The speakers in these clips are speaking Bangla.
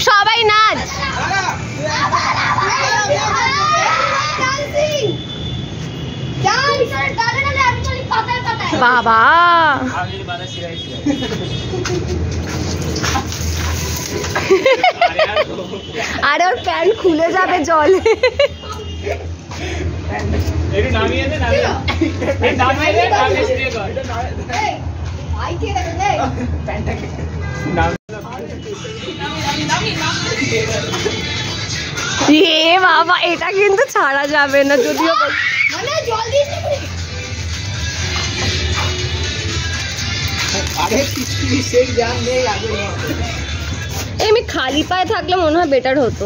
সবাই নাচ। বাবা আরে ওর প্যান্ট খুলে যাবে জলে। এ বাবা এটা কিন্তু ছাড়া যাবে না যদিও আমি খালি পায়ে থাকলে মনে হয় বেটার হতো।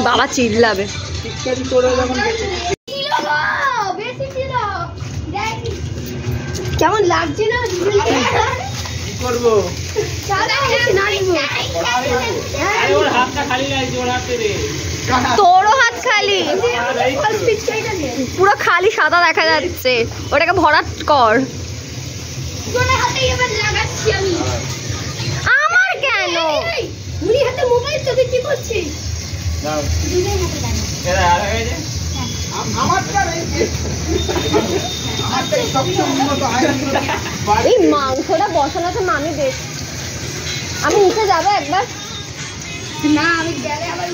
বাবা চিল্লাবে। কেমন লাগছে না তোরও হাত খালি, পুরো খালি সাদা দেখা যাচ্ছে, ওটাকে ভরাট কর। আমার কেন মোবাইল তো কি করছিস? এই মাংসটা বসানো তো মামি দেখ। আমি নিচে যাবো একবার। না আমি গেলে আবার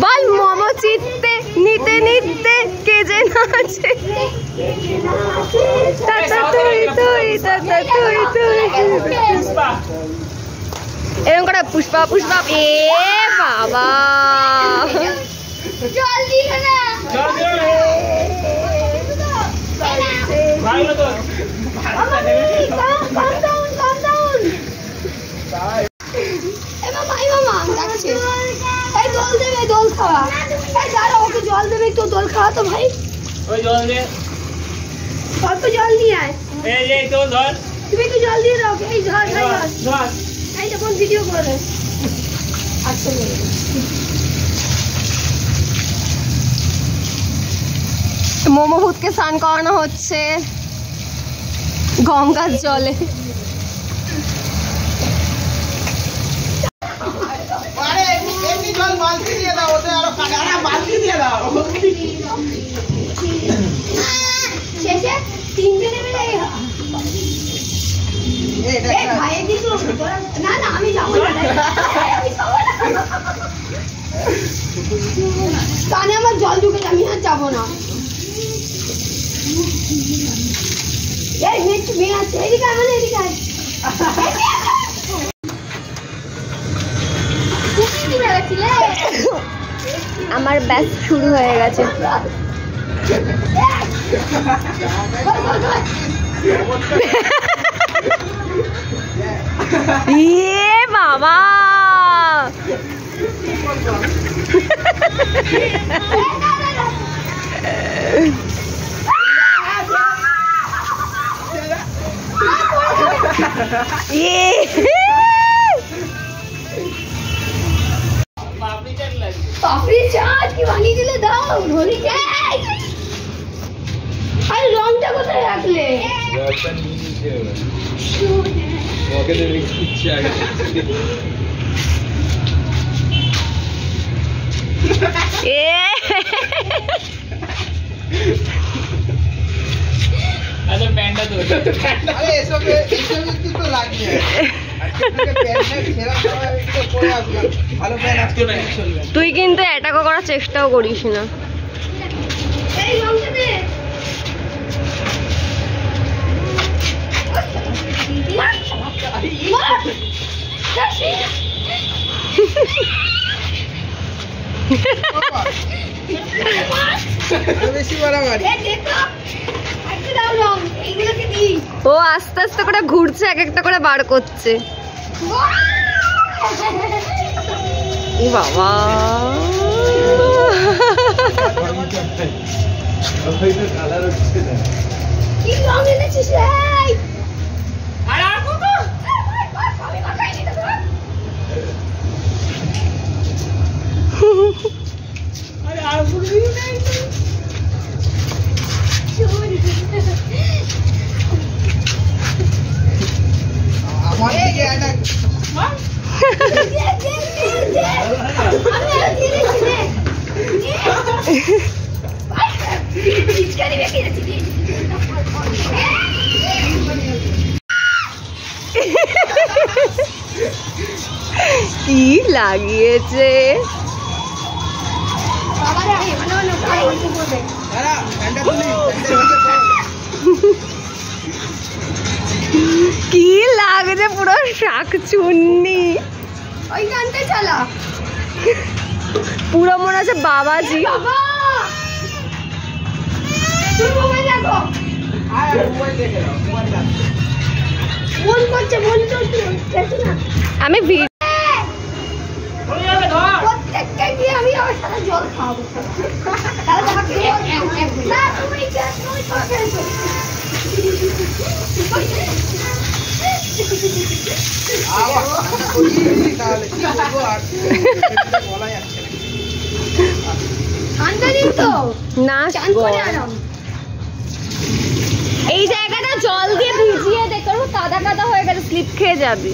বল মোমো চিত্তে নিতে নিতে কে যে নাচে। এরকম করে পুষ্পা পুষ্পা। এ বাবা জল দেবে তো দোল খাওয়া তো ভাই। অল্প জল নিয়ে আয়। তুমি একটু জল দিয়ে দাও। এই ঝড় এই তখন ভিডিও করে। আচ্ছা মোমো ভূতকে স্নান করানো হচ্ছে গঙ্গার জলে। কানে আমার জল ঢুকে, আমি আর যাবো না। আমার ব্যাস শুরু হয়ে গেছে। ইয়ে বাবা পাপড়ি চাট কি বানিয়ে দিলে দাও ধরি যাই। আর রংটা কোথায় রাখলে? আচ্ছা প্যান্টটা তো আরে এসব কি তো লাগিয়ে তুই কিন্তু অ্যাটাকও করার চেষ্টাও করিস না। ও আস্তে আস্তে করে ঘুরছে, এক একটা করে বার করছে। বাবা কি রং এনেছিস রে? আর আর কত আমি কথাই নিতে লাগিয়েছে। কি লাগছে পুরো শাক চুন্নি। ওই গানটা চালা, পুরো মনে হচ্ছে বাবাজি। আমি প্রত্যেকটা দিয়ে আমি আমার সাথে জল খাওয়াবো। না এই জায়গাটা জল দিয়ে ভিজিয়ে দেখো কাদা কাদা হয়ে গেছে, স্লিপ খেয়ে যাবি।